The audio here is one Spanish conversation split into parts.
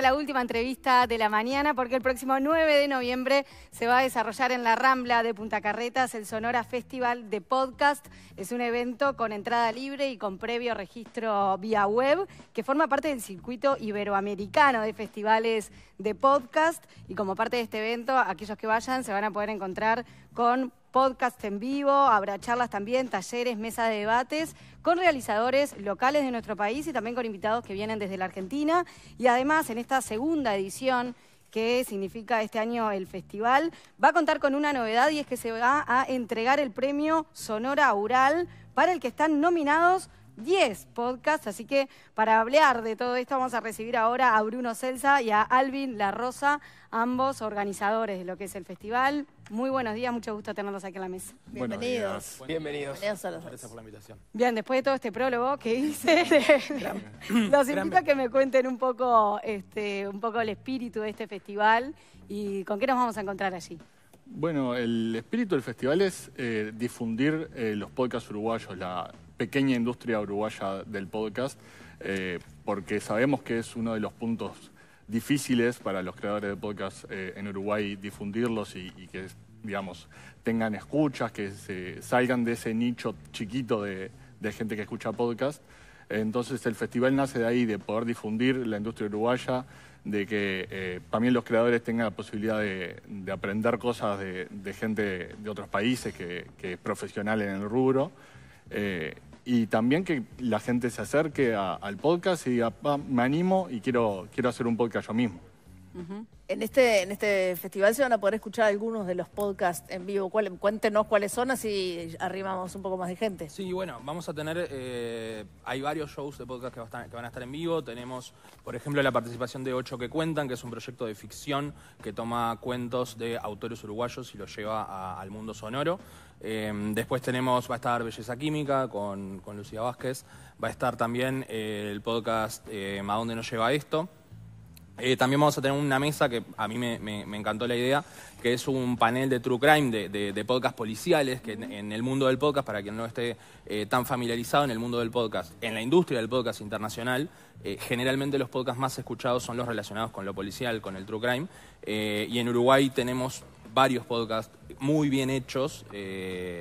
La última entrevista de la mañana porque el próximo 9 de noviembre se va a desarrollar en la Rambla de Punta Carretas el Sonora Festival de Podcast. Es un evento con entrada libre y con previo registro vía web que forma parte del circuito iberoamericano de festivales de podcast, y como parte de este evento aquellos que vayan se van a poder encontrar con podcast en vivo, habrá charlas también, talleres, mesas de debates con realizadores locales de nuestro país y también con invitados que vienen desde la Argentina. Y además, en esta segunda edición, que significa este año el festival, va a contar con una novedad, y es que se va a entregar el premio Sonora Ural, para el que están nominados 10 podcasts. Así que para hablar de todo esto vamos a recibir ahora a Bruno Celsa y a Alvin La Rosa, ambos organizadores de lo que es el festival. Muy buenos días, mucho gusto tenerlos aquí en la mesa. Bienvenidos. Bienvenidos. Bienvenidos a los dos. Gracias por la invitación. Bien, después de todo este prólogo que hice, los invito a que me cuenten un poco el espíritu de este festival y con qué nos vamos a encontrar allí. Bueno, el espíritu del festival es difundir los podcasts uruguayos, la pequeña industria uruguaya del podcast, porque sabemos que es uno de los puntos difíciles para los creadores de podcast en Uruguay difundirlos y que, digamos, tengan escuchas, que se salgan de ese nicho chiquito de gente que escucha podcast. Entonces el festival nace de ahí, de poder difundir la industria uruguaya, de que también los creadores tengan la posibilidad de aprender cosas de gente de otros países que es profesional en el rubro. Y también que la gente se acerque al podcast y diga, me animo y quiero hacer un podcast yo mismo. En este festival se van a poder escuchar algunos de los podcasts en vivo. Cuéntenos cuáles son, así arrimamos un poco más de gente. Sí, bueno, vamos a tener, hay varios shows de podcast que van a estar en vivo. Tenemos, por ejemplo, la participación de Ocho que Cuentan, que es un proyecto de ficción que toma cuentos de autores uruguayos y los lleva al mundo sonoro. Después va a estar Belleza Química con Lucía Vázquez. Va a estar también el podcast ¿A dónde nos lleva esto? También vamos a tener una mesa que a mí me encantó la idea, que es un panel de true crime, de podcast policiales, que en el mundo del podcast, para quien no esté tan familiarizado en el mundo del podcast, en la industria del podcast internacional, generalmente los podcasts más escuchados son los relacionados con lo policial, con el true crime, y en Uruguay tenemos varios podcasts muy bien hechos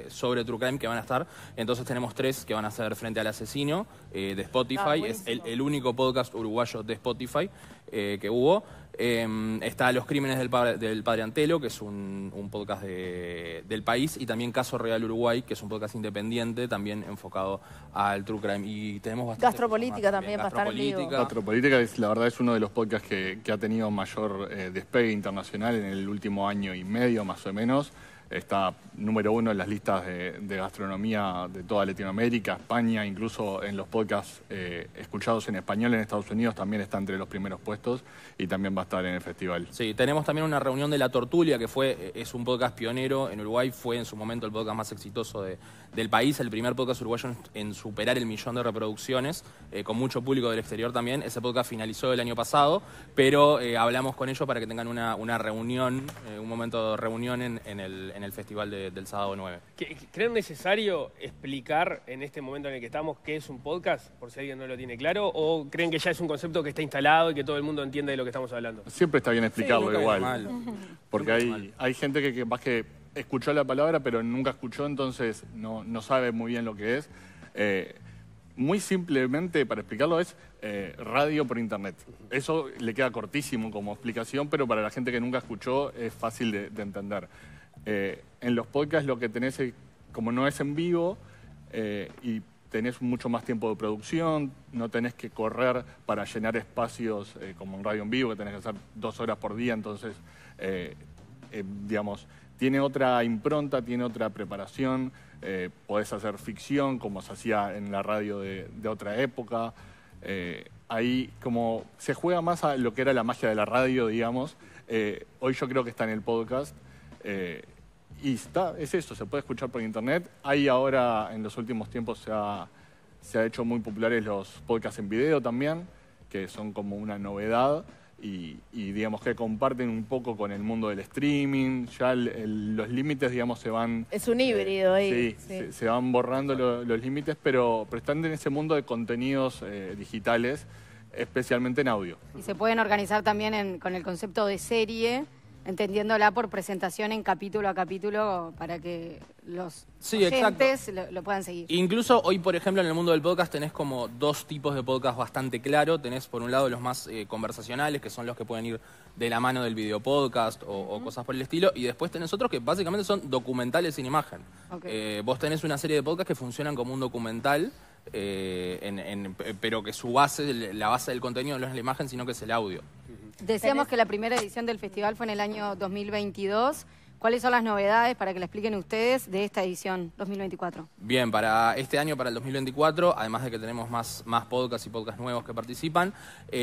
sobre True Crime que van a estar. Entonces tenemos 3 que van a ser Frente al Asesino de Spotify. Es el único podcast uruguayo de Spotify que hubo. Está Los Crímenes del Padre Antelo, que es un podcast del país, y también Caso Real Uruguay, que es un podcast independiente, también enfocado al True Crime. Y tenemos bastante Gastropolítica también va a estar en vivo. Gastropolítica la verdad es uno de los podcasts que ha tenido mayor despegue internacional en el último año y medio, más o menos. Está número 1 en las listas de gastronomía de toda Latinoamérica, España, incluso en los podcasts escuchados en español en Estados Unidos también está entre los primeros puestos, y también va a estar en el festival. Sí, tenemos también una reunión de La Tortulia, que es un podcast pionero en Uruguay, fue en su momento el podcast más exitoso del país, el primer podcast uruguayo en superar el 1.000.000 de reproducciones, con mucho público del exterior también. Ese podcast finalizó el año pasado, pero hablamos con ellos para que tengan una reunión, un momento de reunión en el festival del sábado 9. ¿Creen necesario explicar en este momento en el que estamos qué es un podcast, por si alguien no lo tiene claro, o creen que ya es un concepto que está instalado y que todo el mundo entiende de lo que estamos hablando? Siempre está bien explicarlo, sí, igual, porque hay gente que escuchó la palabra pero nunca escuchó, entonces no sabe muy bien lo que es. Muy simplemente, para explicarlo, es radio por internet. Eso le queda cortísimo como explicación, pero para la gente que nunca escuchó es fácil de entender. En los podcasts lo que tenés es, como no es en vivo y tenés mucho más tiempo de producción, no tenés que correr para llenar espacios como en radio en vivo, que tenés que hacer 2 horas por día, entonces, digamos, tiene otra impronta, tiene otra preparación, podés hacer ficción como se hacía en la radio de otra época. Ahí como se juega más a lo que era la magia de la radio, digamos. Hoy yo creo que está en el podcast. Y es eso, se puede escuchar por internet. Hay ahora, en los últimos tiempos, se ha hecho muy populares los podcasts en video también, que son como una novedad y digamos que comparten un poco con el mundo del streaming. Ya los límites, digamos, se van... Es un híbrido ahí. Sí. Se van borrando los límites, pero están en ese mundo de contenidos digitales especialmente en audio. Y se pueden organizar también con el concepto de serie, entendiéndola por presentación en capítulo a capítulo para que los oyentes lo puedan seguir. Incluso hoy, por ejemplo, en el mundo del podcast tenés como dos tipos de podcast bastante claros. Tenés por un lado los más conversacionales, que son los que pueden ir de la mano del video podcast o cosas por el estilo, y después tenés otros que básicamente son documentales sin imagen. Vos tenés una serie de podcasts que funcionan como un documental, pero que su base, la base del contenido no es la imagen, sino que es el audio. Decíamos que la primera edición del festival fue en el año 2022. ¿Cuáles son las novedades para que la expliquen ustedes de esta edición 2024? Bien, para este año, para el 2024, además de que tenemos más podcasts y podcasts nuevos que participan,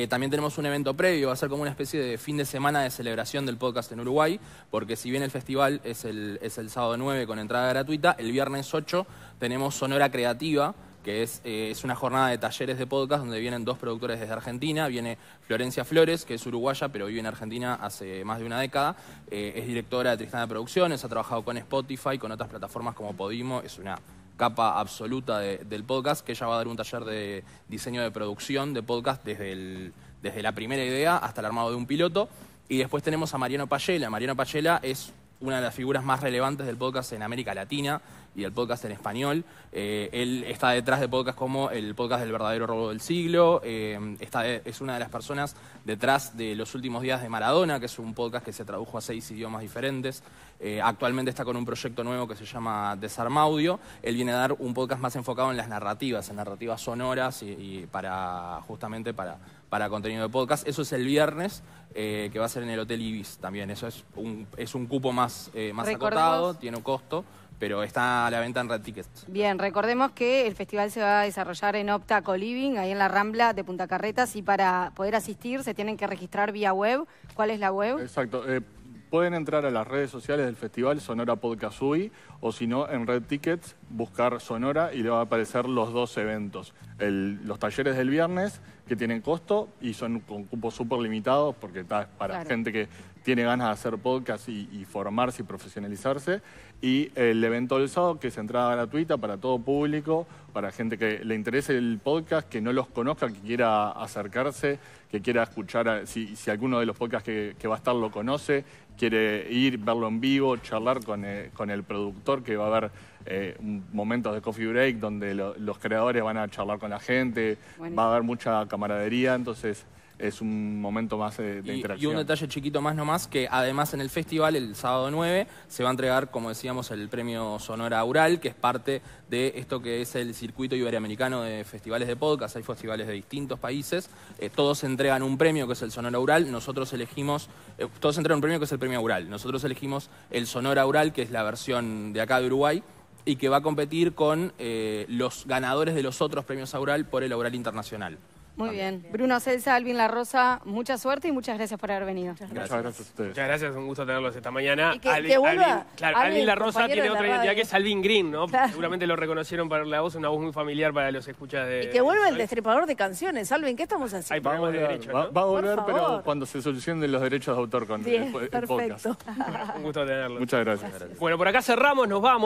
también tenemos un evento previo, va a ser como una especie de fin de semana de celebración del podcast en Uruguay, porque si bien el festival es el sábado 9 con entrada gratuita, el viernes 8 tenemos Sonora Creativa, que es una jornada de talleres de podcast donde vienen dos productores desde Argentina. Viene Florencia Flores, que es uruguaya, pero vive en Argentina hace más de una década. Es directora de Tristana Producciones, ha trabajado con Spotify, con otras plataformas como Podimo. Es una capa absoluta del podcast, que ella va a dar un taller de diseño de producción de podcast desde la primera idea hasta el armado de un piloto. Y después tenemos a Mariano Payela. Mariano Payela es una de las figuras más relevantes del podcast en América Latina y del podcast en español. Él está detrás de podcasts como el podcast del verdadero robo del siglo. Es una de las personas detrás de Los últimos días de Maradona, que es un podcast que se tradujo a 6 idiomas diferentes. Actualmente está con un proyecto nuevo que se llama Desarmaudio. Él viene a dar un podcast más enfocado en las narrativas, sonoras y justamente para contenido de podcast. Eso es el viernes, que va a ser en el Hotel Ibis también. Eso es un cupo más acotado, tiene un costo, pero está a la venta en Red Tickets. Bien, recordemos que el festival se va a desarrollar en Opta Co-Living, ahí en la Rambla de Punta Carretas, y para poder asistir se tienen que registrar vía web. ¿Cuál es la web? Exacto. Pueden entrar a las redes sociales del festival, Sonora Podcast UI, o si no, en Red Tickets, buscar Sonora y le va a aparecer los dos eventos. Los talleres del viernes, que tienen costo y son con cupos súper limitados, porque es para gente que tiene ganas de hacer podcast y formarse y profesionalizarse. Y el evento del sábado, que es entrada gratuita para todo público, para gente que le interese el podcast, que no los conozca, que quiera acercarse, que quiera escuchar, si alguno de los podcasts que va a estar lo conoce, quiere ir, verlo en vivo, charlar con el productor, que va a haber momentos de coffee break donde los creadores van a charlar con la gente, va a haber mucha camaradería, entonces es un momento más de interacción. Y un detalle chiquito más nomás, que además en el festival, el sábado 9, se va a entregar, como decíamos, el premio Sonora Ural, que es parte de esto que es el circuito iberoamericano de festivales de podcast. Hay festivales de distintos países, todos entregan un premio que es el Sonora Ural. Nosotros elegimos, todos entregan un premio que es el premio Ural. Nosotros elegimos el Sonora Ural, que es la versión de acá de Uruguay, y que va a competir con los ganadores de los otros premios Aural por el Aural Internacional. Muy bien. Bruno Celsa, Alvin La Rosa, mucha suerte y muchas gracias por haber venido. Muchas gracias a ustedes. Muchas gracias, un gusto tenerlos esta mañana. Y que vuelva Alvin La Rosa tiene otra identidad que es Alvin Green, ¿no? Claro. Seguramente lo reconocieron por la voz, una voz muy familiar para los escuchas de... Y que vuelva el destripador de canciones. Alvin, ¿qué estamos haciendo? Hay programas de derecho, ¿no? Va a volver, Por pero favor. cuando se solucionen los derechos de autor con Bien, el podcast. perfecto. Un gusto tenerlos. Muchas gracias. Bueno, por acá cerramos, nos vamos.